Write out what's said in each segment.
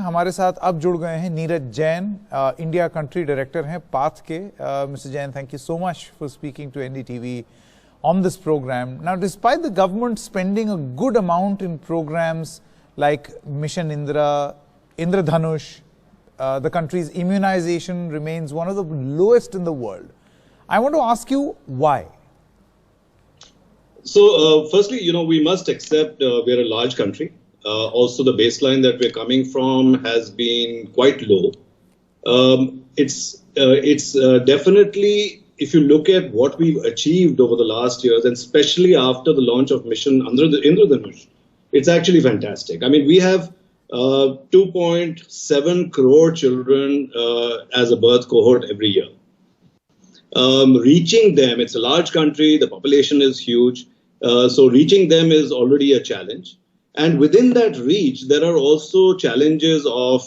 हमारे साथ अब जुड़ गए हैं Neeraj Jain, India country director हैं पाथ के. Mr. Jain, thank you so much for speaking to NDTV on this program. Now, despite the government spending a good amount in programs like Mission Indra, Indradhanush, the country's immunization remains one of the lowest in the world. I want to ask you why. So, firstly, we must accept we're a large country. Also, the baseline that we're coming from has been quite low. It's definitely, if you look at what we've achieved over the last years, and especially after the launch of Mission Indradhanush, it's actually fantastic. I mean, we have 2.7 crore children as a birth cohort every year. Reaching them, it's a large country, the population is huge, so reaching them is already a challenge. And within that reach, there are also challenges of,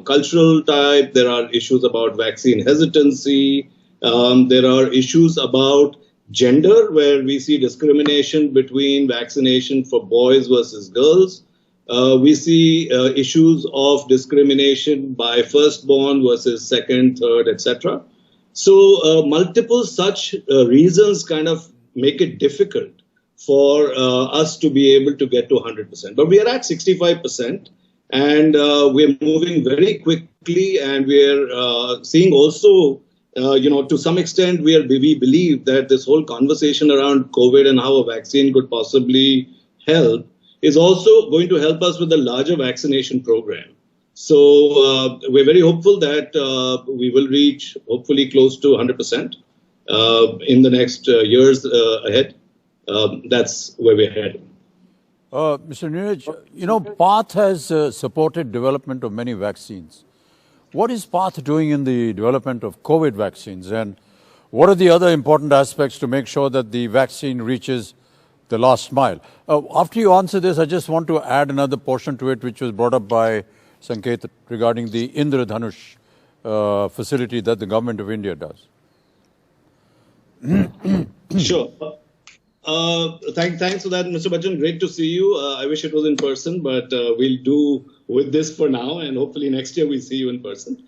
cultural type. There are issues about vaccine hesitancy. There are issues about gender, where we see discrimination between vaccination for boys versus girls. We see issues of discrimination by firstborn versus second, third, etc. So multiple such reasons kind of make it difficult for us to be able to get to 100%. But we are at 65%, and we're moving very quickly, and we're seeing also, to some extent, we believe that this whole conversation around COVID and how a vaccine could possibly help is also going to help us with the larger vaccination program. So we're very hopeful that we will reach hopefully close to 100% in the next years ahead. That's where we're heading. Mr. Neeraj, PATH has supported development of many vaccines. What is PATH doing in the development of COVID vaccines, and what are the other important aspects to make sure that the vaccine reaches the last mile? After you answer this, I just want to add another portion to it, which was brought up by Sanket regarding the Indradhanush facility that the government of India does. Sure. Thanks for that, Mr. Bachchan. Great to see you. I wish it was in person, but we'll do with this for now, and hopefully next year we'll see you in person.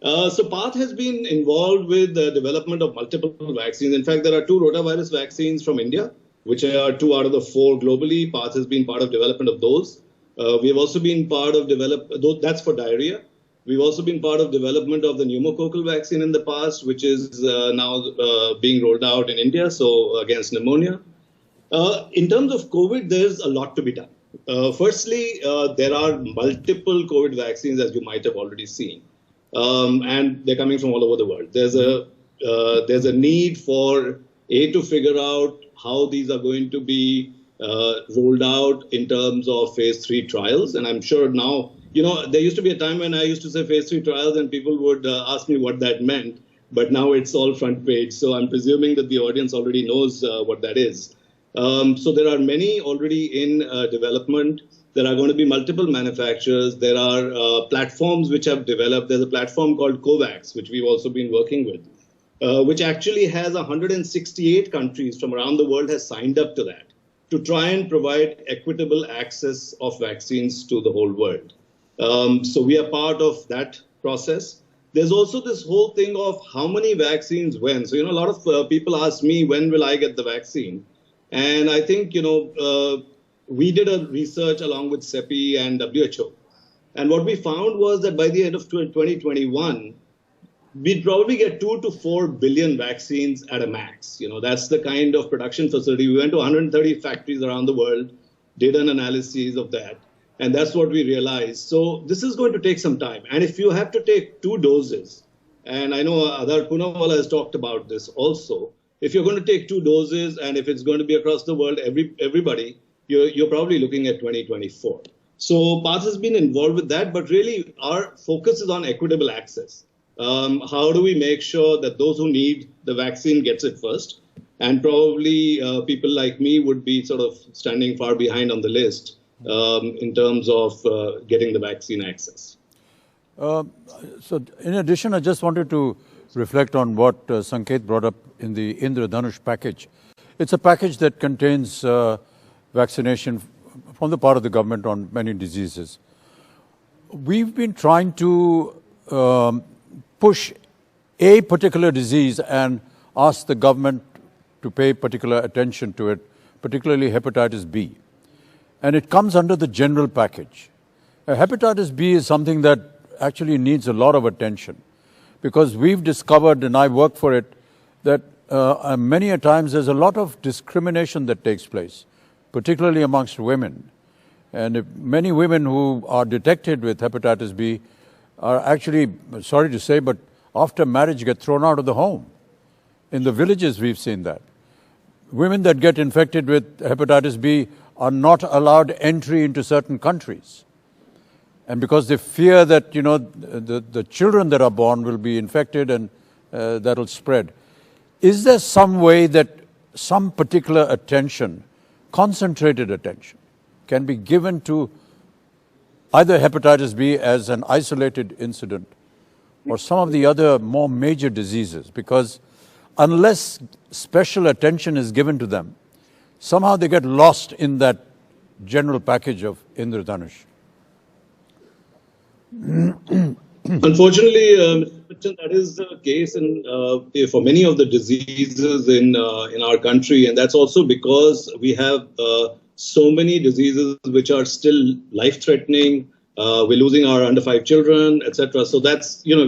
So PATH has been involved with the development of multiple vaccines. In fact, there are 2 rotavirus vaccines from India, which are 2 out of the 4 globally. PATH has been part of development of those. We have also been part of that's for diarrhea. We've also been part of development of the pneumococcal vaccine in the past, which is now being rolled out in India, so against pneumonia. In terms of COVID, there's a lot to be done. Firstly, there are multiple COVID vaccines, as you might have already seen, and they're coming from all over the world. There's a need for to figure out how these are going to be rolled out in terms of phase 3 trials. And I'm sure now, there used to be a time when I used to say phase 3 trials and people would ask me what that meant. But now it's all front page. So I'm presuming that the audience already knows what that is. So there are many already in development. There are going to be multiple manufacturers. There are platforms which have developed. There's a platform called COVAX, which we've also been working with, which actually has 168 countries from around the world has signed up to that, to try and provide equitable access of vaccines to the whole world. So we are part of that process. There's also this whole thing of how many vaccines when. So, a lot of people ask me, when will I get the vaccine? And I think, we did a research along with CEPI and WHO. And what we found was that by the end of 2021, we'd probably get 2 to 4 billion vaccines at a max. That's the kind of production facility. We went to 130 factories around the world, did an analysis of that, and that's what we realized. So this is going to take some time. And if you have to take 2 doses, and I know Adar Poonawalla has talked about this also, if you're going to take 2 doses and if it's going to be across the world, everybody, you're probably looking at 2024. So PATH has been involved with that, but really our focus is on equitable access. How do we make sure that those who need the vaccine gets it first? And probably people like me would be sort of standing far behind on the list in terms of getting the vaccine access. So in addition, I just wanted to reflect on what Sanket brought up in the Indradhanush package. It's a package that contains vaccination from the part of the government on many diseases. we've been trying to push a particular disease and ask the government to pay particular attention to it, particularly hepatitis B. And it comes under the general package. Hepatitis B is something that actually needs a lot of attention, because we've discovered, and I work for it, that many a times there's a lot of discrimination that takes place, particularly amongst women. And if many women who are detected with hepatitis B are actually, sorry to say, but after marriage get thrown out of the home. In the villages, we've seen that. Women that get infected with hepatitis B are not allowed entry into certain countries. And because they fear that, you know, the children that are born will be infected and that will spread. Is there some way that some particular attention, concentrated attention, can be given to either hepatitis B as an isolated incident or some of the other more major diseases? Because unless special attention is given to them, somehow they get lost in that general package of Indradhanush. Unfortunately, Mr. Bachchan, that is the case for many of the diseases in our country, and that's also because we have so many diseases which are still life-threatening. We're losing our under 5 children, etc. So that's, you know,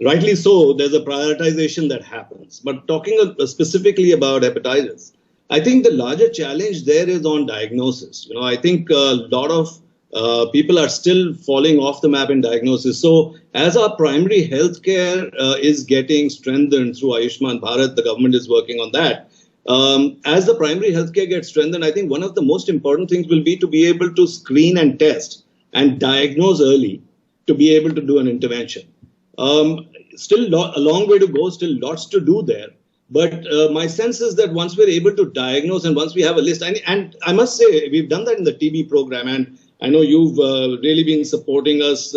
rightly so, there's a prioritization that happens. But talking specifically about hepatitis, I think the larger challenge there is on diagnosis. You know, I think a lot of people are still falling off the map in diagnosis. So as our primary healthcare is getting strengthened through Ayushman Bharat, the government is working on that. As the primary healthcare gets strengthened, I think one of the most important things will be to be able to screen and test and diagnose early to be able to do an intervention. Still a long way to go, still lots to do there. But my sense is that once we're able to diagnose and once we have a list, and I must say, we've done that in the TB program, and I know you've really been supporting us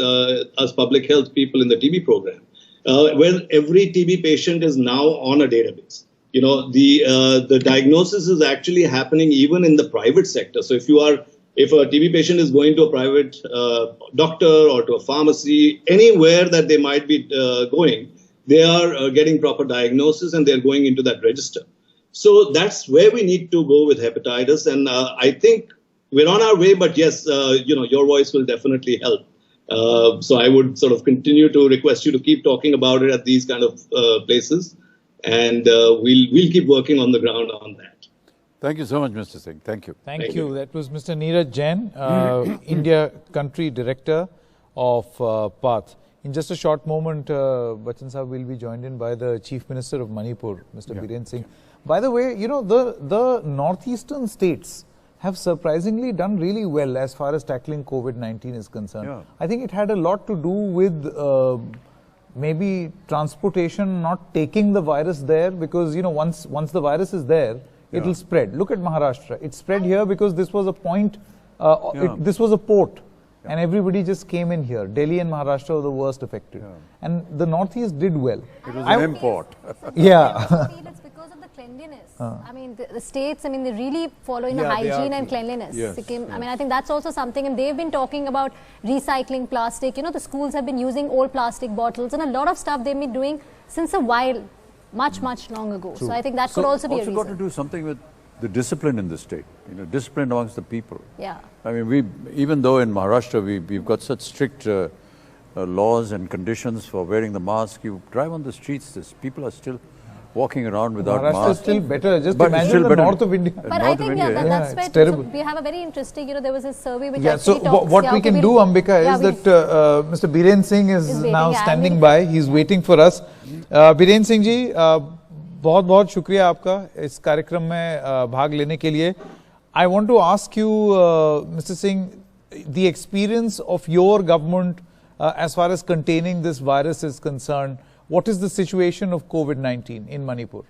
as public health people in the TB program, where every TB patient is now on a database. You know, the diagnosis is actually happening even in the private sector. So if a TB patient is going to a private doctor or to a pharmacy, anywhere that they might be going, they are getting proper diagnosis and they're going into that register. So that's where we need to go with hepatitis. And I think we're on our way, but yes, you know, your voice will definitely help. So I would sort of continue to request you to keep talking about it at these kind of places. And we'll keep working on the ground on that. Thank you so much, Mr. Singh. Thank you. Thank you. That was Mr. Neeraj Jain, India Country Director of PATH. In just a short moment, Bachchan Sahab will be joined in by the Chief Minister of Manipur, Mr. Biren Singh. By the way, you know, the northeastern states have surprisingly done really well as far as tackling COVID-19 is concerned. Yeah. I think it had a lot to do with maybe transportation not taking the virus there, because, you know, once the virus is there, it will spread. Look at Maharashtra. It spread here because this was a point, this was a port. And everybody just came in here. Delhi and Maharashtra were the worst affected. And the Northeast did well. It was an import. Yeah. I feel it's because of the cleanliness. I mean, the states, I mean, they really follow in the hygiene and cleanliness. Yes, I mean, I think that's also something. And they've been talking about recycling plastic. You know, the schools have been using old plastic bottles. And a lot of stuff they've been doing since a while, much long ago. True. So I think that could also be a reason. Also got to do something with the discipline in the state, you know, discipline amongst the people. Yeah. I mean, even though in Maharashtra we've got such strict laws and conditions for wearing the mask, you drive on the streets, people are still walking around without masks. Maharashtra is still better. Just imagine the north of India. But I think that's where terrible. So we have a very interesting, you know, there was a survey which actually talks. What we can do, Ambika, is that Mr. Biren Singh is now standing by. He's waiting for us. Biren Singh ji, बहुत बहुत शुक्रिया आपका इस कार्यक्रम में भाग लेने के लिए. I want to ask you, Mr. Singh, the experience of your government as far as containing this virus is concerned. What is the situation of COVID-19 in Manipur?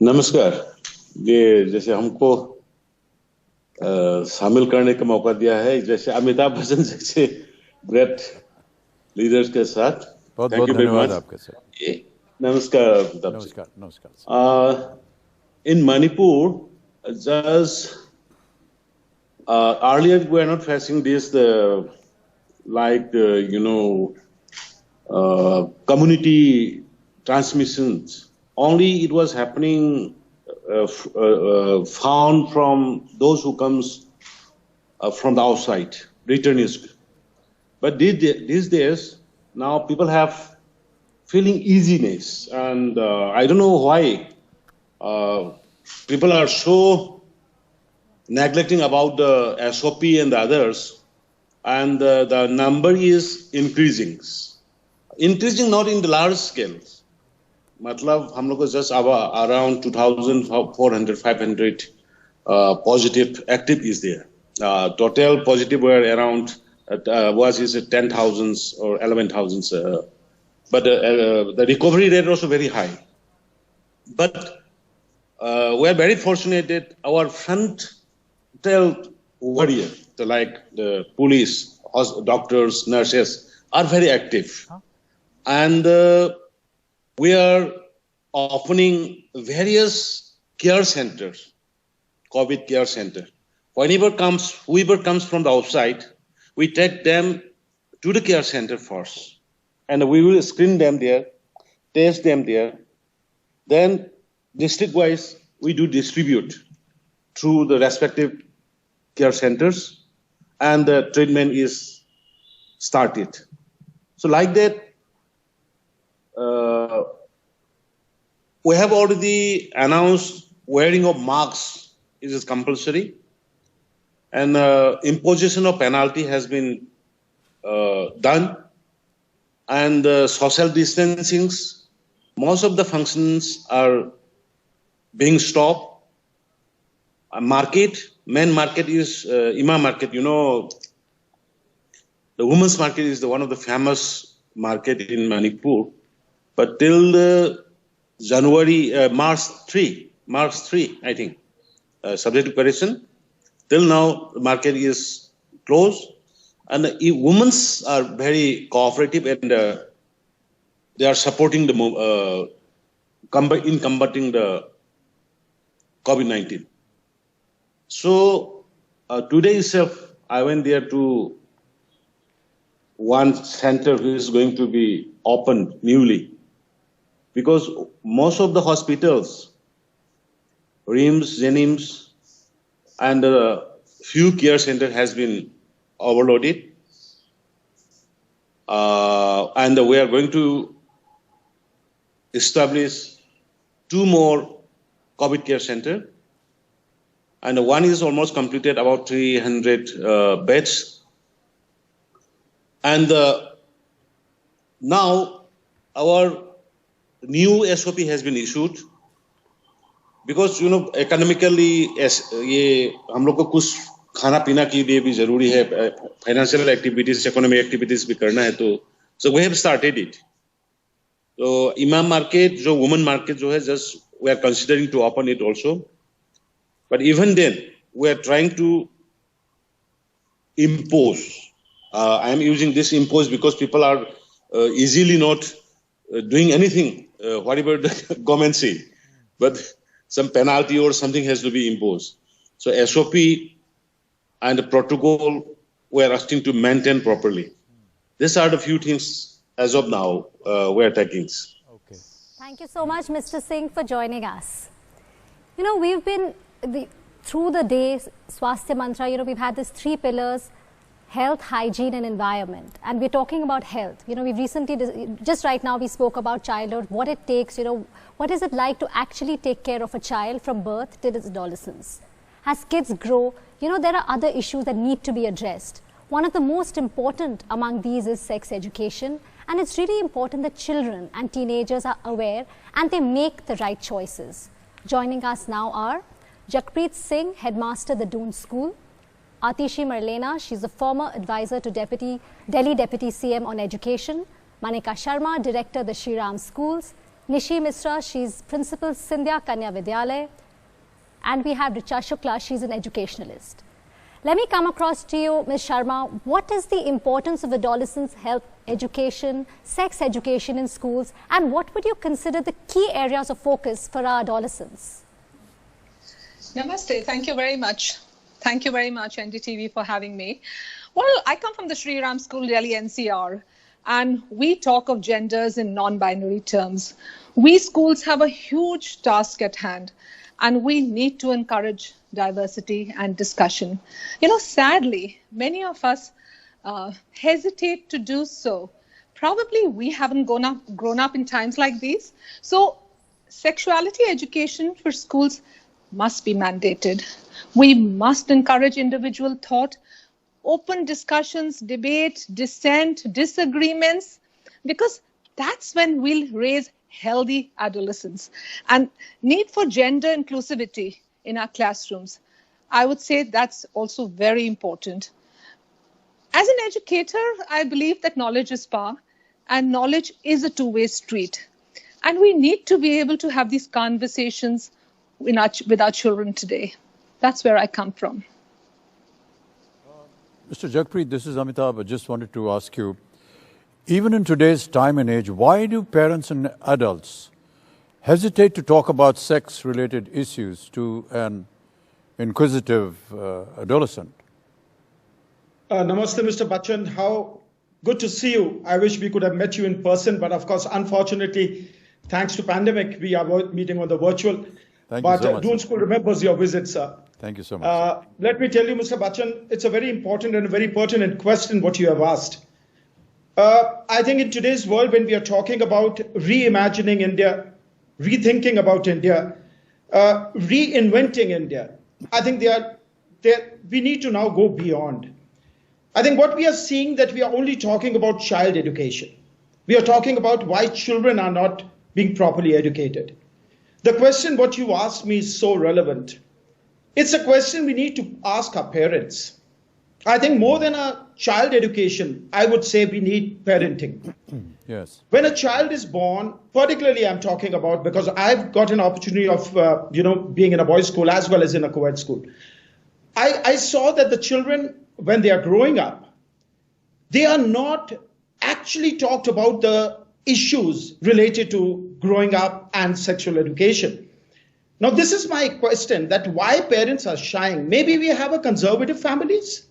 नमस्कार. ये जैसे हमको शामिल करने का मौका दिया है, जैसे अमिताभ बच्चन जैसे ग्रेट लीडर्स के साथ. बहुत बहुत धन्यवाद आपका sir. Namaskar. Namaskar. In Manipur, just earlier we were not facing this, community transmissions. Only it was happening found from those who comes from the outside, returnees. But these days, now people have feeling easiness, and I don't know why people are so neglecting about the SOP and the others, and the number is increasing. Increasing not in the large scale. Matlab, hum log ko just around 2,400, 500 positive active is there. Total positive were around is 10,000s or 11,000s. But the recovery rate also very high. But we are very fortunate that our frontal warrior, like the police, doctors, nurses, are very active. And we are opening various care centers, COVID care center. Whoever comes from the outside, we take them to the care center first. And we will screen them there, test them there. Then district-wise, we do distribute through the respective care centers, and the treatment is started. So like that, we have already announced wearing of masks is compulsory, and imposition of penalty has been done, and social distancing, most of the functions are being stopped. Main market is Imam market. You know, the women's market is one of the famous market in Manipur. But till March 3, I think, subject to correction, till now the market is closed. And the women are very cooperative, and they are supporting the in combating the COVID-19. So today itself, I went there to one center which is going to be opened newly, because most of the hospitals, RIMS, Jenims, and few care center has been overloaded, and we are going to establish 2 more COVID care center, and one is almost completed, about 300 beds, and now our new SOP has been issued, because you know economically ये हम लोग को कुछ खाना पीना के लिए भी जरूरी है, फाइनेंशियल एक्टिविटीज, इकोनॉमिक एक्टिविटीज भी करना है, तो so we have started it. So Imam market, जो woman market जो है, just we are considering to open it also, but even then we are trying to impose. I am using this impose because people are easily not doing anything, whatever the government say, but some penalty or something has to be imposed. So SOP and the protocol we are asking to maintain properly. These are the few things as of now we are taking. Okay. Thank you so much, Mr. Singh, for joining us. You know, we've been through the days, Swasthya Mantra, you know, we've had these 3 pillars: health, hygiene, and environment. And we're talking about health. You know, we've recently, just right now, we spoke about childhood, what it takes, you know, what is it like to actually take care of a child from birth till its adolescence. As kids grow, you know, there are other issues that need to be addressed. One of the most important among these is sex education. And it's really important that children and teenagers are aware and they make the right choices. Joining us now are Jakpreet Singh, Headmaster, the Doon School; Atishi Marlena, she's a former advisor to Delhi Deputy CM on Education; Manika Sharma, Director, the Shri Ram Schools; Nishi Misra, she's Principal, Sindhya Kanya Vidyalaya; and we have Richa Shukla, she's an educationalist. Let me come across to you, Ms. Sharma. What is the importance of adolescents' health education, sex education in schools, and what would you consider the key areas of focus for our adolescents? Namaste. Thank you very much. Thank you very much, NDTV, for having me. Well, I come from the Sri Ram School, Delhi NCR, and we talk of genders in non-binary terms. We schools have a huge task at hand, and we need to encourage diversity and discussion. You know, sadly, many of us hesitate to do so. Probably we haven't grown up in times like these. So sexuality education for schools must be mandated. We must encourage individual thought, open discussions, debate, dissent, disagreements, because that's when we'll raise healthy adolescents. And need for gender inclusivity in our classrooms, I would say that's also very important. As an educator, I believe that knowledge is power, and knowledge is a two-way street. And we need to be able to have these conversations with our children today. That's where I come from. Mr. Jagpreet, this is Amitabh. I just wanted to ask you, even in today's time and age, why do parents and adults hesitate to talk about sex-related issues to an inquisitive adolescent? Namaste, Mr. Bachchan. How good to see you. I wish we could have met you in person, but of course, unfortunately, thanks to pandemic, we are meeting on the virtual. Thank you so much. Doon School remembers your visit, sir. Thank you so much. Let me tell you, Mr. Bachchan, it's a very important and a very pertinent question what you have asked. I think in today's world, when we are talking about reimagining India, rethinking about India, reinventing India, I think we need to now go beyond. I think what we are seeing that we are only talking about child education. We are talking about why children are not being properly educated. The question what you asked me is so relevant. It's a question we need to ask our parents. I think more than a child education, I would say we need parenting. Yes. When a child is born, particularly I'm talking about, because I've got an opportunity of, being in a boys' school as well as in a co-ed school. I saw that the children, when they are growing up, they are not actually talked about the issues related to growing up and sexual education. Now, this is my question, that why parents are shying. Maybe we have a conservative families.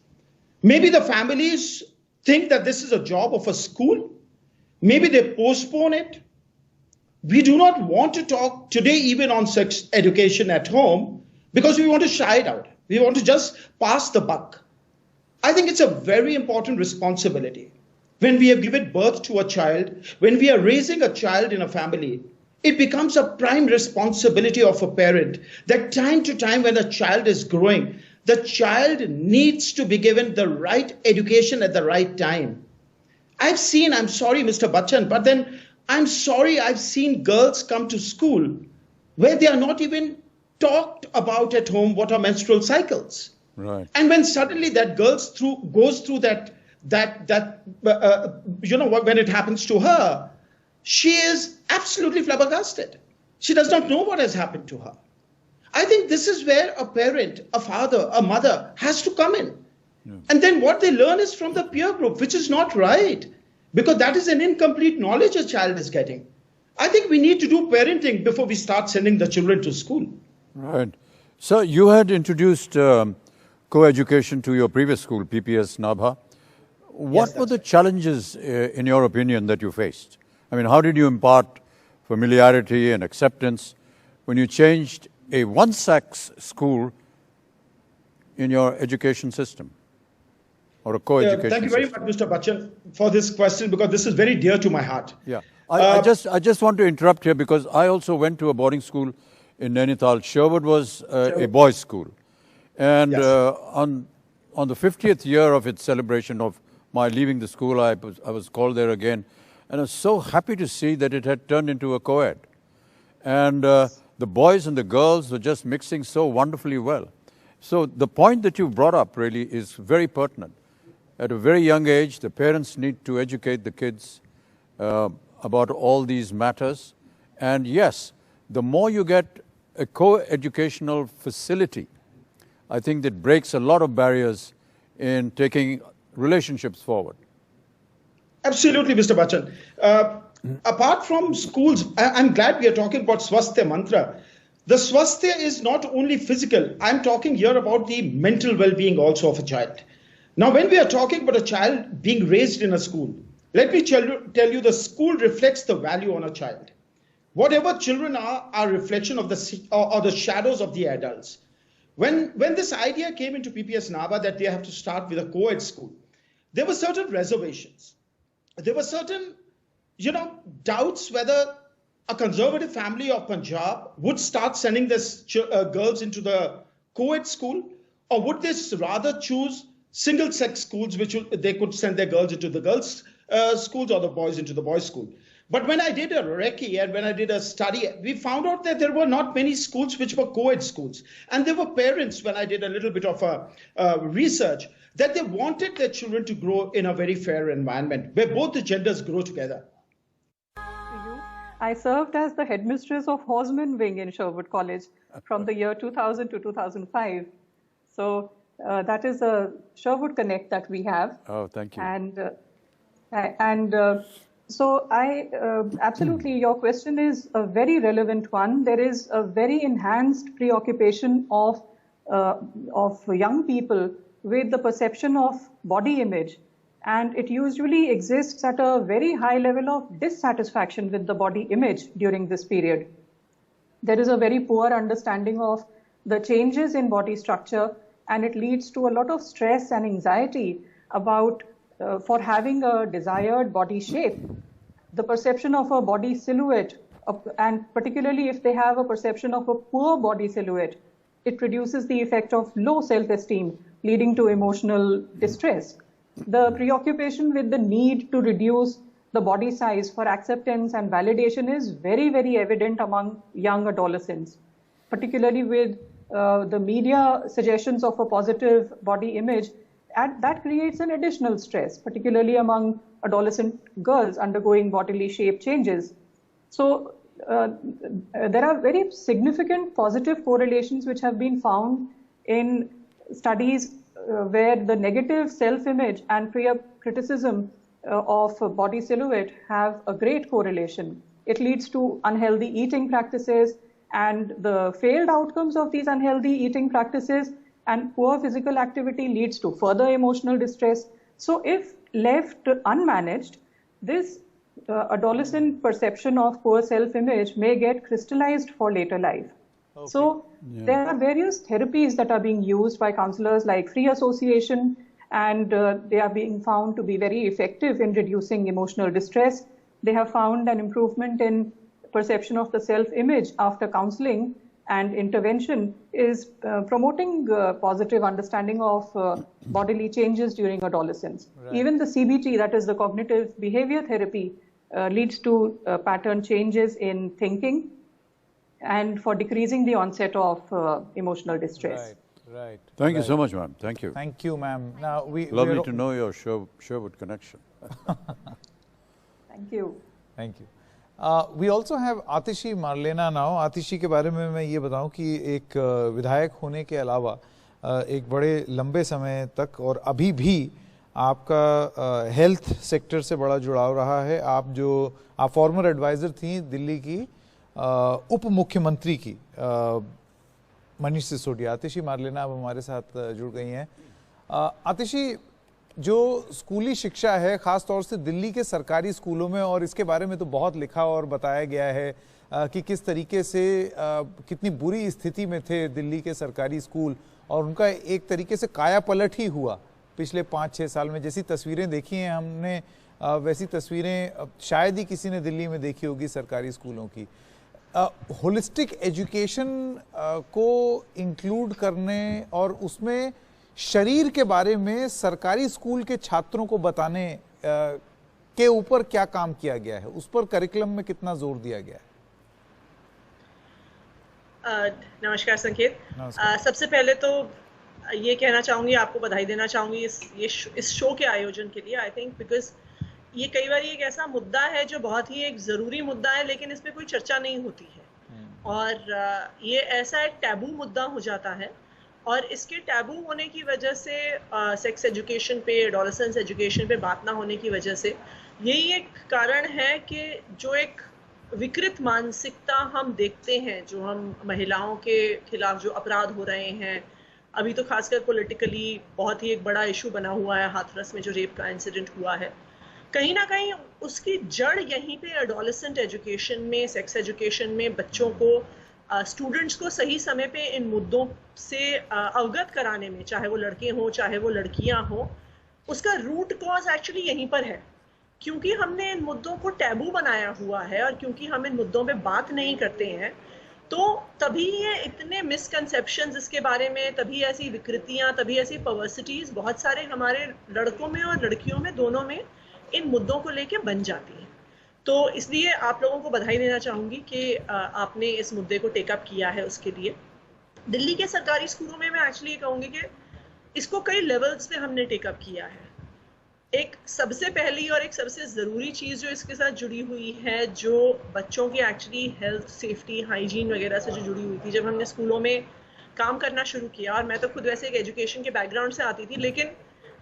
Maybe the families think that this is a job of a school. Maybe they postpone it. We do not want to talk today even on sex education at home because we want to shy it out. We want to just pass the buck. I think it's a very important responsibility. When we have given birth to a child, when we are raising a child in a family, it becomes a prime responsibility of a parent that time to time when a child is growing, the child needs to be given the right education at the right time. I'm sorry, Mr. Bachchan, but then I'm sorry I've seen girls come to school where they are not even talked about at home what are menstrual cycles. Right. And when suddenly that girl goes through when it happens to her, she is absolutely flabbergasted. She does not know what has happened to her. I think this is where a parent, a father, a mother has to come in. Yeah. And then what they learn is from the peer group, which is not right, because that is an incomplete knowledge a child is getting. I think we need to do parenting before we start sending the children to school. Right. So you had introduced co-education to your previous school, PPS Nabha. What were the challenges, in your opinion, that you faced? I mean, how did you impart familiarity and acceptance when you changed a one-sex school in your education system or a co-education system? Thank you very much, Mr. Bachchan, for this question, because this is very dear to my heart. Yeah. I just want to interrupt here because I also went to a boarding school in Nainital. Sherwood was a boys' school. And yes. On the 50th year of its celebration of my leaving the school, I was called there again. And I was so happy to see that it had turned into a co-ed. And the boys and the girls were just mixing so wonderfully well. So the point that you brought up really is very pertinent. At a very young age, the parents need to educate the kids about all these matters. And yes, the more you get a co-educational facility, I think that breaks a lot of barriers in taking relationships forward. Absolutely, Mr. Bachchan. Apart from schools, I'm glad we are talking about Swasthya Mantra. The swasthya is not only physical. I'm talking here about the mental well-being also of a child. Now, when we are talking about a child being raised in a school, let me tell you the school reflects the value on a child. Whatever children are a reflection of the shadows of the adults. When this idea came into PPS NABA that they have to start with a co-ed school, there were certain reservations. There were certain, doubts whether a conservative family of Punjab would start sending their girls into the co-ed school, or would they rather choose single-sex schools which they could send their girls into the girls' schools or the boys into the boys' school. But when I did a recce and when I did a study, we found out that there were not many schools which were co-ed schools. And there were parents, when I did a little bit of research, that they wanted their children to grow in a very fair environment where both the genders grow together. I served as the headmistress of Horseman Wing in Sherwood College from the year 2000 to 2005. So that is a Sherwood Connect that we have. Oh, thank you. So absolutely, your question is a very relevant one. There is a very enhanced preoccupation of young people with the perception of body image. And it usually exists at a very high level of dissatisfaction with the body image during this period. There is a very poor understanding of the changes in body structure, and it leads to a lot of stress and anxiety about for having a desired body shape. The perception of a body silhouette, and particularly if they have a perception of a poor body silhouette, it produces the effect of low self-esteem, leading to emotional distress. The preoccupation with the need to reduce the body size for acceptance and validation is very, very evident among young adolescents, particularly with the media suggestions of a positive body image. And that creates an additional stress, particularly among adolescent girls undergoing bodily shape changes. So there are very significant positive correlations which have been found in studies where the negative self-image and peer criticism of body silhouette have a great correlation. It leads to unhealthy eating practices, and the failed outcomes of these unhealthy eating practices and poor physical activity leads to further emotional distress. So if left unmanaged, this adolescent perception of poor self-image may get crystallized for later life. Okay. So there are various therapies that are being used by counselors like free association, and they are being found to be very effective in reducing emotional distress. They have found an improvement in perception of the self-image after counseling, and intervention is promoting positive understanding of bodily changes during adolescence. Right. Even the CBT, that is the cognitive behavior therapy, leads to pattern changes in thinking and for decreasing the onset of emotional distress. Right. Thank you so much, ma'am. Thank you. Thank you, ma'am. Now lovely to know your Sherwood connection. Thank you. Thank you. We also have Atishi Marlena now. Atishi के बारे में मैं ये बताऊं कि एक विधायक होने के अलावा एक बड़े लंबे समय तक और अभी भी आपका हेल्थ सेक्टर से बड़ा जुड़ाव रहा है। आप फॉर्मर एडवाइजर थी दिल्ली की उप मुख्यमंत्री की मनीष सिसोदिया। आतिशी मारलेना अब हमारे साथ जुड़ गई हैं। आतिशी, जो स्कूली शिक्षा है ख़ास तौर से दिल्ली के सरकारी स्कूलों में, और इसके बारे में तो बहुत लिखा और बताया गया है कि किस तरीके से कितनी बुरी स्थिति में थे दिल्ली के सरकारी स्कूल, और उनका एक तरीके से काया पलट ही हुआ पिछले 5-6 साल में। जैसी तस्वीरें देखी हैं हमने, वैसी तस्वीरें शायद ही किसी ने दिल्ली में देखी होगी सरकारी स्कूलों की। होलिस्टिक एजुकेशन को इंक्लूड करने और उसमें शरीर के बारे में सरकारी स्कूल के छात्रों को बताने के ऊपर क्या काम किया गया है, उस पर करिकुलम में कितना जोर दिया गया है? नमस्कार संकेत। सबसे पहले तो ये कहना चाहूँगी, आपको बधाई देना चाहूँगी इस शो के आयोजन के लिए। आई थिंक बिकॉज ये कई बार एक ऐसा मुद्दा है जो बहुत ही एक ज़रूरी मुद्दा है, लेकिन इस पर कोई चर्चा नहीं होती है, और ये ऐसा एक टैबू मुद्दा हो जाता है, और इसके टैबू होने की वजह से सेक्स एजुकेशन पे, एडोलेसेंस एजुकेशन पे बात ना होने की वजह से यही एक कारण है कि जो एक विकृत मानसिकता हम देखते हैं, जो हम महिलाओं के खिलाफ जो अपराध हो रहे हैं, अभी तो खासकर पॉलिटिकली बहुत ही एक बड़ा इशू बना हुआ है हाथरस में जो रेप का इंसिडेंट हुआ है, कहीं ना कहीं उसकी जड़ यहीं पे एडोलेसेंट एजुकेशन में, सेक्स एजुकेशन में बच्चों को, स्टूडेंट्स को सही समय पे इन मुद्दों से अवगत कराने में, चाहे वो लड़के हों चाहे वो लड़कियां हों, उसका रूट कॉज एक्चुअली यहीं पर है। क्योंकि हमने इन मुद्दों को टैबू बनाया हुआ है और क्योंकि हम इन मुद्दों पे बात नहीं करते हैं, तो तभी ये इतने मिसकंसेप्शंस इसके बारे में, तभी ऐसी विकृतियां, तभी ऐसी पर्वर्सिटीज बहुत सारे हमारे लड़कों में और लड़कियों में, दोनों में इन मुद्दों को लेके बन जाती हैं। तो इसलिए आप लोगों को बधाई देना चाहूँगी कि आपने इस मुद्दे को टेकअप किया है। उसके लिए दिल्ली के सरकारी स्कूलों में मैं एक्चुअली कहूँगी कि इसको कई लेवल्स पे हमने टेकअप किया है। एक सबसे पहली और एक सबसे ज़रूरी चीज़ जो इसके साथ जुड़ी हुई है, जो बच्चों की एक्चुअली हेल्थ, सेफ्टी, हाइजीन वगैरह से जो जुड़ी हुई थी, जब हमने स्कूलों में काम करना शुरू किया, और मैं तो खुद वैसे एक एजुकेशन के बैकग्राउंड से आती थी, लेकिन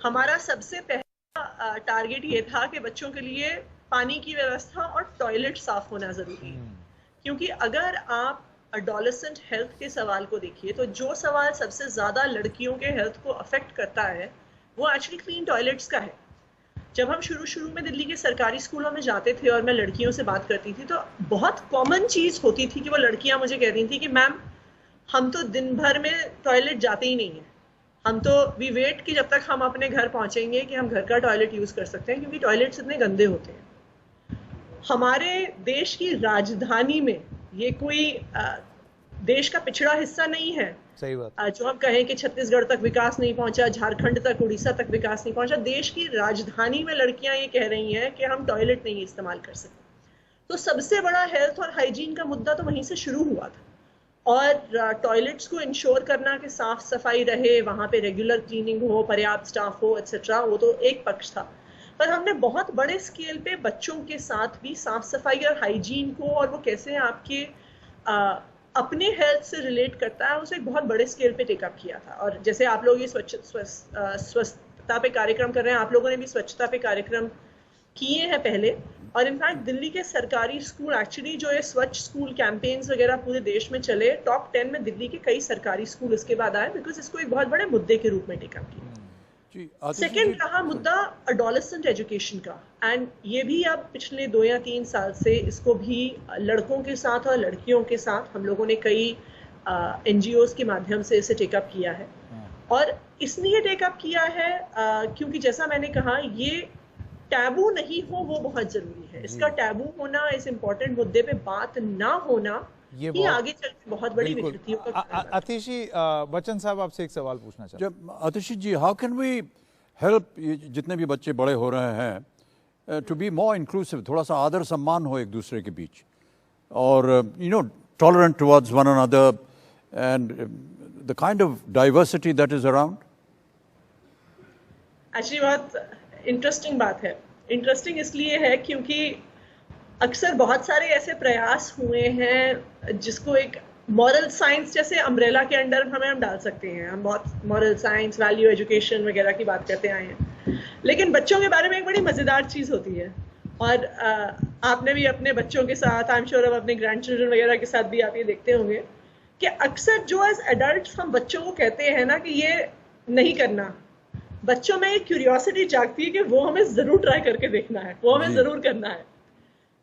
हमारा सबसे पहला टारगेट ये था कि बच्चों के लिए पानी की व्यवस्था और टॉयलेट साफ होना ज़रूरी है। क्योंकि अगर आप एडोलेसेंट हेल्थ के सवाल को देखिए, तो जो सवाल सबसे ज़्यादा लड़कियों के हेल्थ को अफेक्ट करता है वो एक्चुअली क्लीन टॉयलेट्स का है। जब हम शुरू में दिल्ली के सरकारी स्कूलों में जाते थे और मैं लड़कियों से बात करती थी, तो बहुत कॉमन चीज़ होती थी कि वो लड़कियां मुझे कह रही थी कि मैम हम तो दिन भर में टॉयलेट जाते ही नहीं हैं, हम तो वी वेट कि जब तक हम अपने घर पहुंचेंगे कि हम घर का टॉयलेट यूज़ कर सकते हैं, क्योंकि टॉयलेट्स इतने गंदे होते हैं। हमारे देश की राजधानी में, ये कोई देश का पिछड़ा हिस्सा नहीं है, सही बात, जो हम कहें कि छत्तीसगढ़ तक विकास नहीं पहुंचा, झारखंड तक, उड़ीसा तक विकास नहीं पहुंचा, देश की राजधानी में लड़कियां ये कह रही हैं कि हम टॉयलेट नहीं इस्तेमाल कर सकते। तो सबसे बड़ा हेल्थ और हाइजीन का मुद्दा तो वहीं से शुरू हुआ था, और टॉयलेट्स को इंश्योर करना कि साफ सफाई रहे, वहां पे रेगुलर क्लीनिंग हो, पर्याप्त स्टाफ हो, एटसेट्रा, वो तो एक पक्ष था। पर हमने बहुत बड़े स्केल पे बच्चों के साथ भी साफ सफाई और हाइजीन को, और वो कैसे आपके अपने हेल्थ से रिलेट करता है, उसे एक बहुत बड़े स्केल पे टेकअप किया था। और जैसे आप लोग ये स्वच्छता पे कार्यक्रम कर रहे हैं, आप लोगों ने भी स्वच्छता पे कार्यक्रम किए हैं पहले, और इनफैक्ट दिल्ली के सरकारी स्कूल एक्चुअली जो ये स्वच्छ स्कूल कैंपेन्स वगैरह पूरे देश में चले, टॉप 10 में दिल्ली के कई सरकारी स्कूल इसके बाद आए, बिकॉज इसको एक बहुत बड़े मुद्दे के रूप में टेकअप किया। सेकेंड रहा मुद्दा एडोलेसेंट एजुकेशन का, एंड ये भी अब पिछले 2 या 3 साल से इसको भी लड़कों के साथ और लड़कियों के साथ हम लोगों ने कई NGOs के माध्यम से इसे टेकअप किया है। और इसलिए टेकअप किया है क्योंकि जैसा मैंने कहा, ये टैबू नहीं हो वो बहुत जरूरी है। इसका टैबू होना, इस इम्पोर्टेंट मुद्दे पे बात ना होना, ये आगे चल के बहुत बड़ी विकृतियों का। आतिश जी, बच्चन साहब आपसे एक सवाल पूछना चाहते हैं। आतिश जी, हाउ कैन वी हेल्प जितने भी बच्चे बड़े हो रहे हैं टू बी मोर इंक्लूसिव, थोड़ा सा आदर सम्मान हो एक दूसरे के बीच, और tolerant towards one another, and the kind of diversity that is around? Actually बहुत इंटरेस्टिंग बात है। इंटरेस्टिंग इसलिए है क्योंकि अक्सर बहुत सारे ऐसे प्रयास हुए हैं जिसको एक मॉरल साइंस जैसे अम्ब्रेला के अंडर हम डाल सकते हैं। हम बहुत मॉरल साइंस, वैल्यू एजुकेशन वगैरह की बात करते आए हैं, लेकिन बच्चों के बारे में एक बड़ी मज़ेदार चीज़ होती है, और आपने भी अपने बच्चों के साथ, आई एम श्योर अब अपने ग्रैंड चिल्ड्रन वगैरह के साथ भी आप ये देखते होंगे कि अक्सर जो एज एडल्ट हम बच्चों को कहते हैं ना कि ये नहीं करना, बच्चों में एक क्यूरियोसिटी जागती है कि वो हमें ज़रूर ट्राई करके देखना है, वो हमें ज़रूर करना है।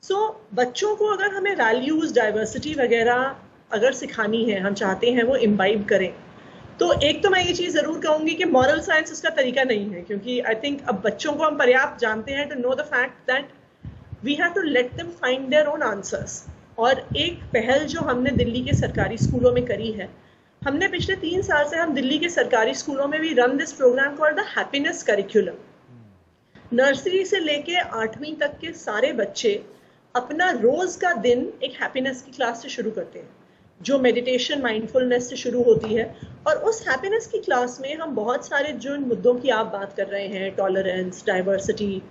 सो बच्चों को अगर हमें वैल्यूज़, डाइवर्सिटी वगैरह अगर सिखानी है, हम चाहते हैं वो इम्बाइब करें, तो एक तो मैं ये चीज़ ज़रूर कहूँगी कि मॉरल साइंस उसका तरीका नहीं है, क्योंकि आई थिंक अब बच्चों को हम पर्याप्त जानते हैं to know the fact that we have to let them find their own answers. और एक पहल जो हमने दिल्ली के सरकारी स्कूलों में करी है, हमने पिछले 3 साल से हम दिल्ली के सरकारी स्कूलों में भी run this programme called the happiness curriculum. Nursery से लेके 8वीं तक के सारे बच्चे अपना रोज का दिन एक हैप्पीनेस की क्लास से शुरू करते हैं, जो मेडिटेशन, माइंडफुलनेस से शुरू होती है। और उस हैप्पीनेस की क्लास में हम बहुत सारे जो मुद्दों की आप बात कर रहे हैं, टॉलरेंस, डाइवर्सिटी,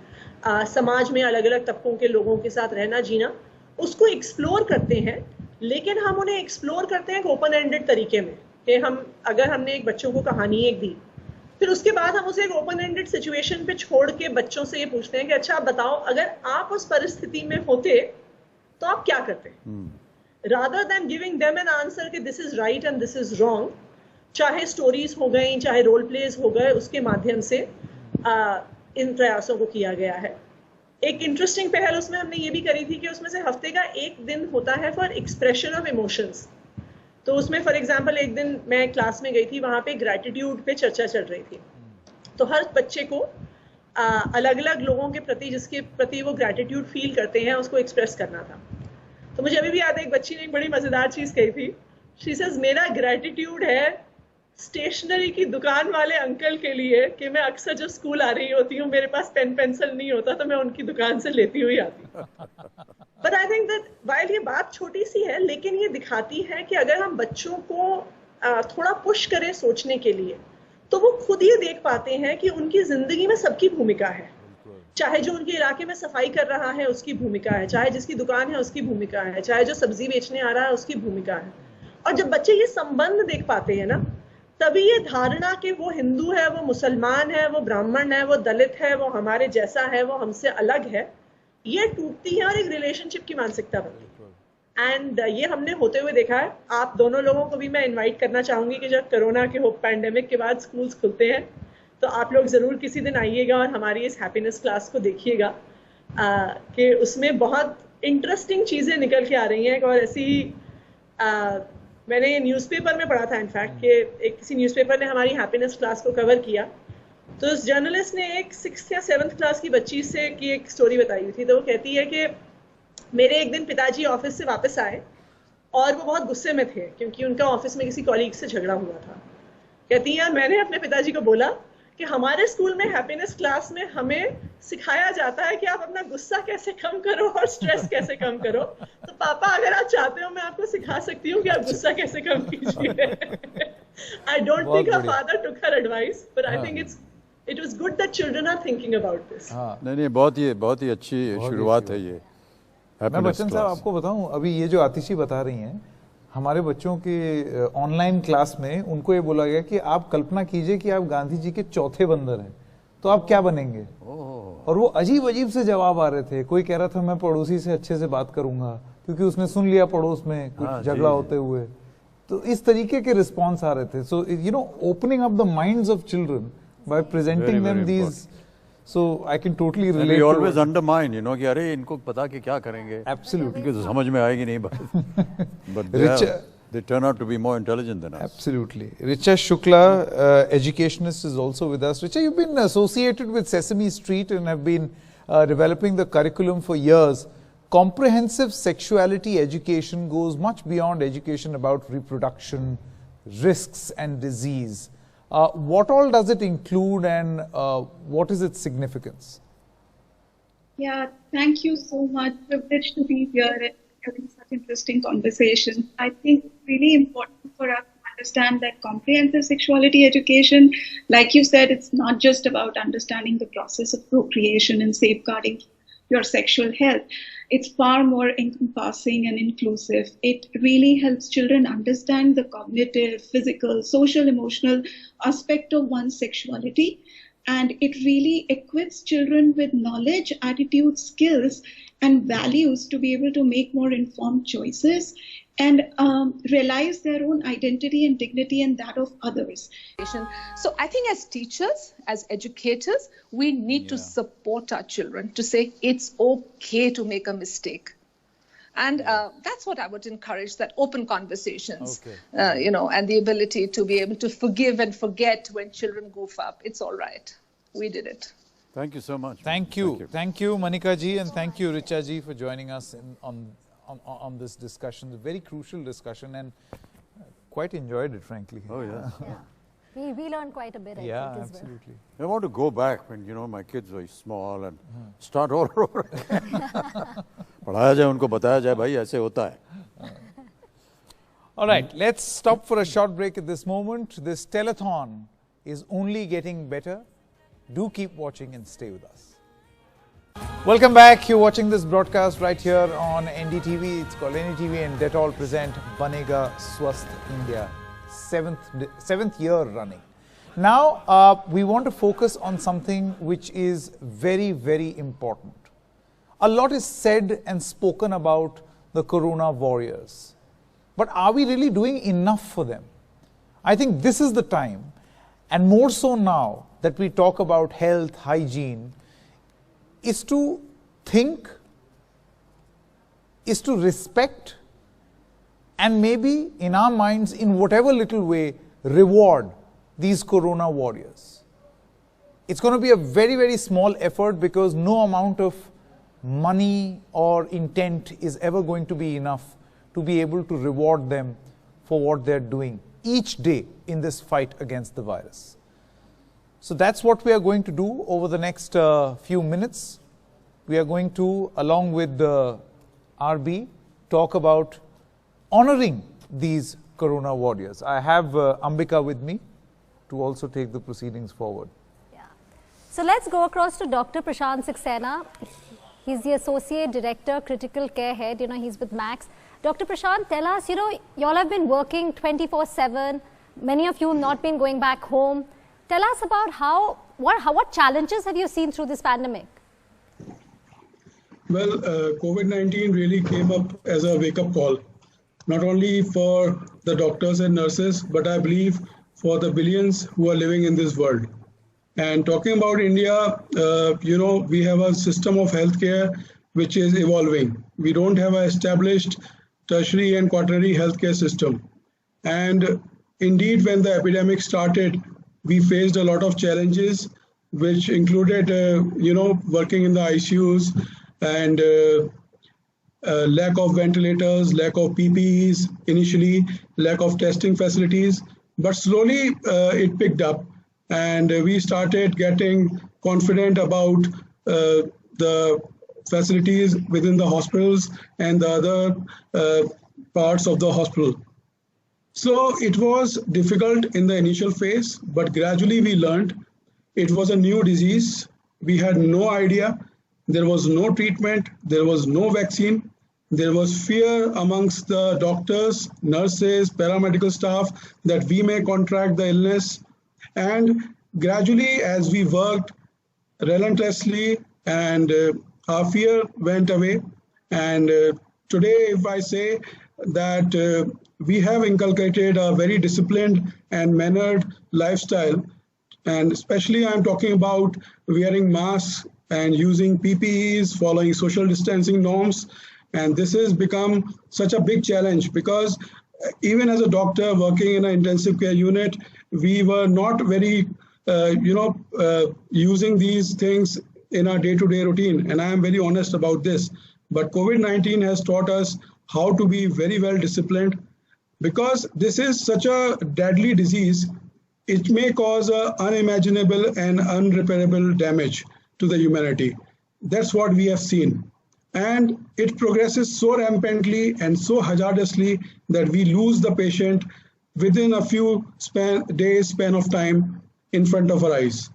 समाज में अलग अलग तबकों के लोगों के साथ रहना जीना, उसको एक्सप्लोर करते हैं। लेकिन हम उन्हें एक्सप्लोर करते हैं एक ओपन एंडेड तरीके में, कि अगर हमने एक बच्चों को कहानी एक दी, फिर उसके बाद हम उसे एक ओपन एंडेड सिचुएशन पे छोड़ के बच्चों से ये पूछते हैं कि अच्छा आप बताओ, अगर आप उस परिस्थिति में होते तो आप क्या करते? Rather than giving them an answer कि this is right and this is wrong, चाहे स्टोरीज हो गई, चाहे रोल प्लेज हो गए, उसके माध्यम से इन प्रयासों को किया गया है। एक इंटरेस्टिंग पहल उसमें हमने ये भी करी थी कि उसमें से हफ्ते का एक दिन होता है फॉर एक्सप्रेशन ऑफ इमोशंस। तो उसमें फॉर एग्जांपल एक दिन मैं क्लास में गई थी, वहां पे ग्रैटिट्यूड पे चर्चा चल रही थी। तो हर बच्चे को अलग अलग लोगों के प्रति, जिसके प्रति वो ग्रैटिट्यूड फील करते हैं, उसको एक्सप्रेस करना था। तो मुझे अभी भी याद है, एक बच्ची ने एक बड़ी मजेदार चीज कही थी। शी सेज मेरा ग्रैटिट्यूड है स्टेशनरी की दुकान वाले अंकल के लिए कि मैं अक्सर जब स्कूल आ रही होती हूँ, मेरे पास पेन पेंसिल नहीं होता, तो मैं उनकी दुकान से लेती हुई आती हूँ। But I think that while ये बात छोटी सी है, लेकिन ये दिखाती है कि अगर हम बच्चों को थोड़ा पुश करें सोचने के लिए, तो वो खुद ये देख पाते हैं कि उनकी जिंदगी में सबकी भूमिका है। चाहे जो उनके इलाके में सफाई कर रहा है उसकी भूमिका है, चाहे जिसकी दुकान है उसकी भूमिका है, चाहे जो सब्जी बेचने आ रहा है उसकी भूमिका है। और जब बच्चे ये संबंध देख पाते हैं ना, तभी ये धारणा कि वो हिंदू है, वो मुसलमान है, वो ब्राह्मण है, वो दलित है, वो हमारे जैसा है, वो हमसे अलग है, ये टूटती है और एक रिलेशनशिप की मानसिकता बनती है। एंड ये हमने होते हुए देखा है। आप दोनों लोगों को भी मैं इनवाइट करना चाहूंगी कि जब कोरोना के पैंडेमिक के बाद स्कूल्स खुलते हैं, तो आप लोग जरूर किसी दिन आइएगा और हमारी इस हैप्पीनेस क्लास को देखिएगा कि उसमें बहुत इंटरेस्टिंग चीजें निकल के आ रही हैं। और ऐसी मैंने ये न्यूज़पेपर में पढ़ा था इनफैक्ट कि एक किसी न्यूज़पेपर ने हमारी हैप्पीनेस क्लास को कवर किया। तो उस जर्नलिस्ट ने एक 6th या 7th क्लास की बच्ची से की एक स्टोरी बताई हुई थी। तो वो कहती है कि मेरे एक दिन पिताजी ऑफिस से वापस आए और वो बहुत गुस्से में थे क्योंकि उनका ऑफिस में किसी कॉलीग से झगड़ा हुआ था। कहती है मैंने अपने पिताजी को बोला कि हमारे स्कूल में हैप्पीनेस क्लास में हमें सिखाया जाता है कि आप अपना गुस्सा कैसे कम करो और स्ट्रेस कैसे कम करो। तो पापा अगर आप चाहते हो मैं आपको सिखा सकती हूँ कि आप गुस्सा कैसे कम कीजिए। I don't think our father took her advice, but I think it was good that children are thinking about this. नहीं, बहुत ही अच्छी शुरुआत है ये। मैं बच्चन साहब आपको बताऊं, अभी ये जो आतिशी बता रही हैं, हमारे बच्चों के ऑनलाइन क्लास में उनको ये बोला गया कि आप कल्पना कीजिए कि आप गांधी जी के चौथे बंदर हैं, तो आप क्या बनेंगे? और वो अजीब अजीब से जवाब आ रहे थे। कोई कह रहा था मैं पड़ोसी से अच्छे से बात करूंगा क्योंकि उसने सुन लिया पड़ोस में कुछ झगड़ा होते हुए। तो इस तरीके के रिस्पॉन्स आ रहे थे। So you know, opening up the minds of children by presenting them these, so I can totally relate. We always undermine, you know, कि अरे इनको पता कि क्या करेंगे। Absolutely. क्योंकि समझ में आएगी नहीं बात। But they turn out to be more intelligent than us. Absolutely. Richa Shukla, educationist, is also with us. Richa, you've been associated with Sesame Street and have been developing the curriculum for years. Comprehensive sexuality education goes much beyond education about reproduction, risks and disease. What all does it include and what is its significance? Yeah, thank you so much. Privileged to be here and having such interesting conversations. I think it's really important for us to understand that comprehensive sexuality education, like you said, it's not just about understanding the process of procreation and safeguarding your sexual health. It's far more encompassing and inclusive. It really helps children understand the cognitive, physical, social, emotional aspect of one's sexuality. And it really equips children with knowledge, attitude, skills, and values to be able to make more informed choices and realize their own identity and dignity and that of others. So I think as teachers, as educators, we need to support our children to say it's okay to make a mistake. And that's what I would encourage, that open conversations, you know, and the ability to be able to forgive and forget when children goof up. It's all right. We did it. Thank you so much. Thank you. Thank you, Manika ji, and thank you, Richa ji, for joining us on this discussion, a very crucial discussion, and quite enjoyed it, frankly. Oh, yeah. We learned quite a bit, I think, as absolutely. I want to go back when, you know, my kids were small and start all over again. पढ़ाया जाए, उनको बताया जाए, भाई ऐसे होता है. All right, let's stop for a short break at this moment. This telethon is only getting better. Do keep watching and stay with us. Welcome back. You're watching this broadcast right here on NDTV. It's called NDTV and Dettol present Banega Swasth India, seventh year running. Now, we want to focus on something which is very, very important. A lot is said and spoken about the corona warriors. But are we really doing enough for them? I think this is the time, and more so now that we talk about health, hygiene, is to think, is to respect, and maybe in our minds, in whatever little way, reward these corona warriors. It's going to be a very, very small effort because no amount of money or intent is ever going to be enough to be able to reward them for what they're doing each day in this fight against the virus. So that's what we are going to do over the next few minutes. We are going to, along with the RB, talk about honoring these corona warriors. I have Ambika with me to also take the proceedings forward. Yeah. So let's go across to Dr. Prashant Saxena. He's the Associate Director, Critical Care Head. He's with Max. Dr. Prashant, tell us, you all have been working 24/7. Many of you have not been going back home. Tell us about what challenges have you seen through this pandemic? Well, COVID-19 really came up as a wake-up call, not only for the doctors and nurses, but I believe for the billions who are living in this world. And talking about India, we have a system of healthcare which is evolving. We don't have an established tertiary and quaternary healthcare system. And indeed, when the epidemic started, we faced a lot of challenges, which included, working in the ICUs and lack of ventilators, lack of PPEs initially, lack of testing facilities. But slowly it picked up, and we started getting confident about the facilities within the hospitals and the other parts of the hospital. So it was difficult in the initial phase, but gradually we learned it was a new disease. We had no idea. There was no treatment. There was no vaccine. There was fear amongst the doctors, nurses, paramedical staff that we may contract the illness. And gradually, as we worked relentlessly, and our fear went away. And today, if I say that we have inculcated a very disciplined and mannered lifestyle, and especially I'm talking about wearing masks and using PPEs, following social distancing norms. And this has become such a big challenge because even as a doctor working in an intensive care unit, we were not very, using these things in our day-to-day routine. And I am very honest about this. But COVID-19 has taught us how to be very well disciplined, because this is such a deadly disease. It may cause unimaginable and unrepairable damage to the humanity. That's what we have seen. And it progresses so rampantly and so hazardously that we lose the patient within a few days span of time in front of our eyes.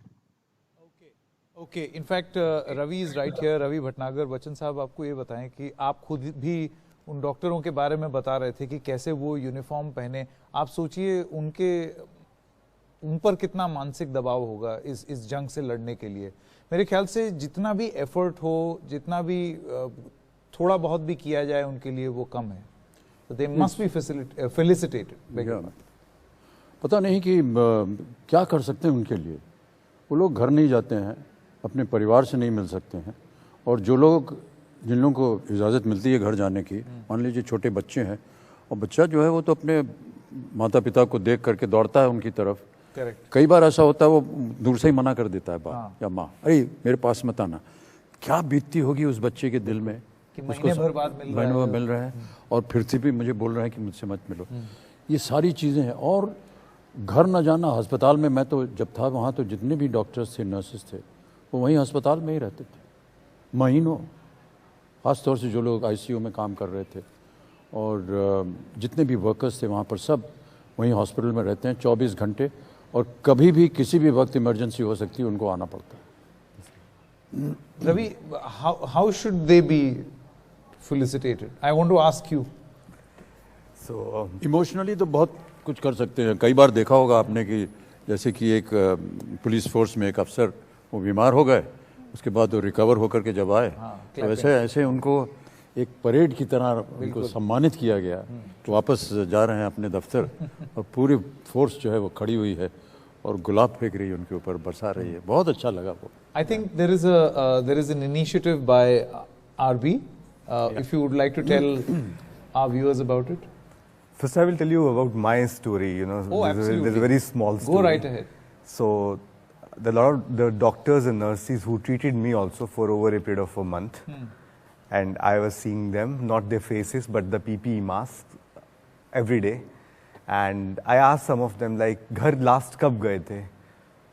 Okay. In fact, Ravi is right here. Ravi Bhatnagar. Bachchan साहब आपको ये बताएं कि आप खुद भी उन डॉक्टरों के बारे में बता रहे थे कि कैसे वो यूनिफॉर्म पहने. आप सोचिए उन पर कितना मानसिक दबाव होगा इस जंग से लड़ने के लिए. मेरे ख्याल से जितना भी एफर्ट हो, जितना भी थोड़ा बहुत भी किया जाए उनके लिए वो कम है. So they must be felicitated. पता नहीं कि क्या कर सकते हैं उनके लिए. वो लोग घर नहीं जाते हैं, अपने परिवार से नहीं मिल सकते हैं, और जिन लोगों को इजाज़त मिलती है घर जाने की, मान लीजिए छोटे बच्चे हैं, और बच्चा जो है वो तो अपने माता पिता को देख करके दौड़ता है उनकी तरफ. कई बार ऐसा होता है वो दूर से ही मना कर देता है बाप या माँ, अरे मेरे पास मत आना. क्या बीतती होगी उस बच्चे के दिल में कि महीने भर बाद मिल रहा है और फिर से भी मुझे बोल रहा है कि मुझसे मत मिलो. ये सारी चीज़ें हैं. और घर न जाना. अस्पताल में मैं तो जब था वहाँ तो जितने भी डॉक्टर्स थे, नर्सेस थे, वो वहीं अस्पताल में ही रहते थे महीनों. ख़ास तौर से जो लोग ICU में काम कर रहे थे और जितने भी वर्कर्स थे वहाँ पर सब वहीं हॉस्पिटल में रहते हैं 24 घंटे, और कभी भी किसी भी वक्त इमरजेंसी हो सकती है, उनको आना पड़ता है. Ravi, how should they be felicitated? I want to ask you. So emotionally तो बहुत कुछ कर सकते हैं. कई बार देखा होगा आपने कि जैसे कि एक पुलिस फोर्स में एक अफसर वो बीमार हो गए, उसके बाद वो रिकवर होकर के जब आए तो ऐसे उनको एक परेड की तरह उनको सम्मानित किया गया, तो वापस जा रहे हैं अपने दफ्तर और पूरी फोर्स जो है वो खड़ी हुई है और गुलाब फेंक रही है उनके ऊपर, बरसा रही है। बहुत अच्छा लगा वो। I think there is an initiative by RB. If you would like to tell our viewers about it. First, I will tell you about my story. You know, Absolutely. There's a very small story. Go right ahead. So, a lot of the doctors and nurses who treated me also for over a period of a month, and I was seeing them, not their faces, but the PPE masks every day. And I asked some of them, like, घर last कब गए थे?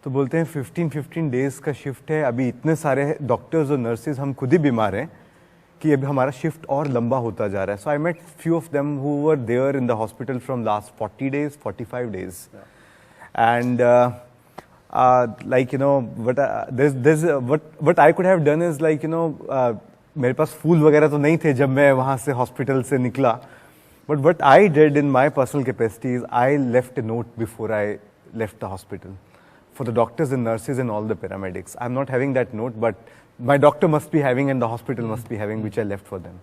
तो बोलते हैं 15 days का shift है, अभी इतने सारे डॉक्टर्स और नर्सेज हम खुद ही बीमार हैं कि अभी हमारा शिफ्ट और लंबा होता जा रहा है. So I met few of them who were there in the hospital from last 40 days, 45 days. And like, you know, what I could have done is, like, you know, मेरे पास फूल वगैरह तो नहीं थे जब मैं वहाँ से हॉस्पिटल से निकला. But what I did in my personal capacity is I left a note before I left the hospital for the doctors and nurses and all the paramedics. I'm not having that note, but my doctor must be having and the hospital must be having, which I left for them.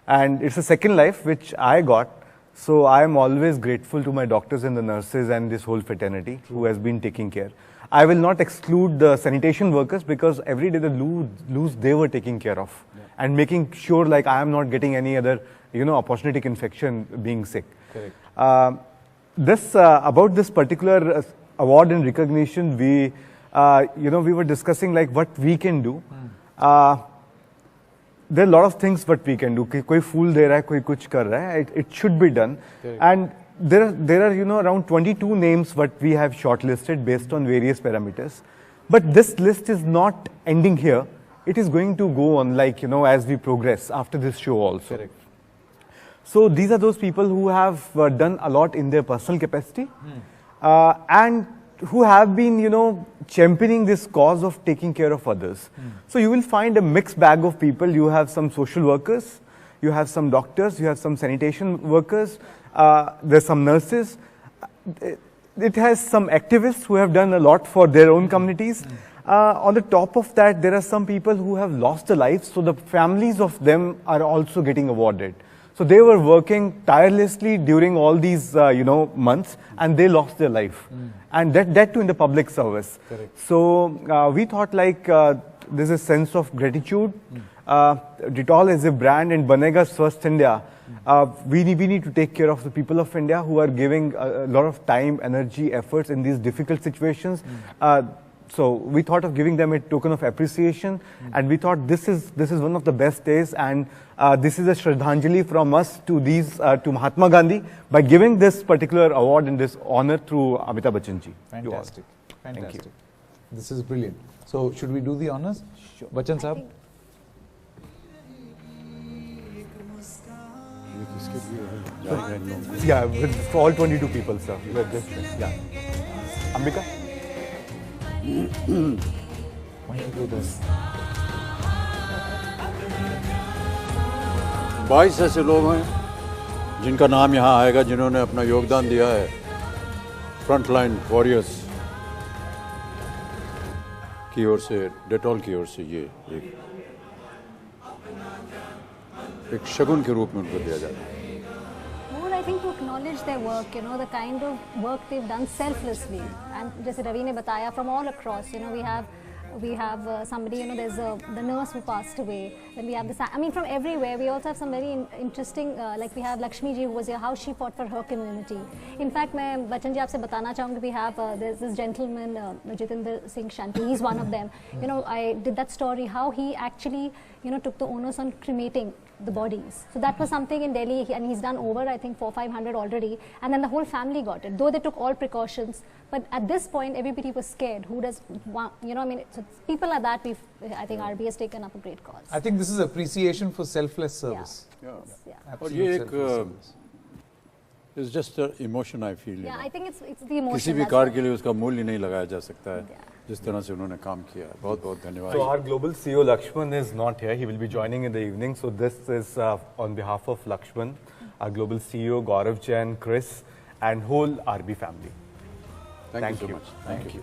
And it's a second life which I got. So I am always grateful to my doctors and the nurses and this whole fraternity who has been taking care. I will not exclude the sanitation workers because every day the loose they were taking care of and making sure, like, I am not getting any other, you know, opportunistic infection being sick. Correct. About this particular award and recognition, we, you know, we were discussing, like, what we can do. There are a lot of things what we can do. कोई फूल दे रहा है, कोई कुछ कर रहा है. It should be done. Correct. And there are, you know, around 22 names what we have shortlisted based on various parameters. But this list is not ending here. It is going to go on, like, you know, as we progress after this show also. Correct. So these are those people who have done a lot in their personal capacity and who have been, you know, championing this cause of taking care of others. So you will find a mixed bag of people. You have some social workers, you have some doctors, you have some sanitation workers, there's some nurses. It has some activists who have done a lot for their own communities. On the top of that, there are some people who have lost their lives, so the families of them are also getting awarded. So they were working tirelessly during all these, you know, months, and they lost their life, and that too in the public service. Correct. So we thought, like, there's a sense of gratitude. Dettol is a brand, and Banega Swasth India. We need to take care of the people of India who are giving a lot of time, energy, efforts in these difficult situations. So we thought of giving them a token of appreciation, and we thought this is one of the best days, and this is a Shraddhanjali from us to these to Mahatma Gandhi by giving this particular award and this honor through Amitabh Bachchan ji. Fantastic. Fantastic. Thank you. This is brilliant. So should we do the honors? Sure. Bachchan Sahab. Yeah, for all 22 people, sir. Yeah. Ambika? Why don't you do this? 22 ऐसे लोग हैं जिनका नाम यहाँ आएगा, जिन्होंने अपना योगदान दिया है फ्रंटलाइन वॉरियर्स की ओर से, डेटॉल की ओर से ये एक शगुन के रूप में उनको दिया जाता है. More, I think, to acknowledge their work, you know, the kind of work they've done selflessly. And जैसे रवि ने बताया, from all across, you know, we have somebody, you know, there's the nurse who passed away. Then we have this, I mean, from everywhere. We also have some very interesting, like we have Lakshmi ji who was here, how she fought for her community. In fact, मैं बच्चन जी आपसे बताना चाहूँगी, we have there's this gentleman, Jitinder Singh Shanti. He's one of them. You know, I did that story how he actually, you know, took the onus on cremating the bodies. So that was something in Delhi, and he's done over, I think, 400-500 already. And then the whole family got it, though they took all precautions. But at this point, everybody was scared. Who does want, you know, I mean, so people like that, I think RB has taken up a great cause. I think this is appreciation for selfless service. Yeah. और ये एक it's just an emotion I feel. Yeah, I think it's the emotion. किसी भी car के लिए उसका मूल्य नहीं लगाया जा सकता है, जिस तरह से उन्होंने काम किया. बहुत बहुत धन्यवाद. So our global CEO Lakshman is not here. He will be joining in the evening. So this is on behalf of Lakshman, our global CEO Gaurav Jain, Chris, and whole RB family. Thank you so much. Thank you.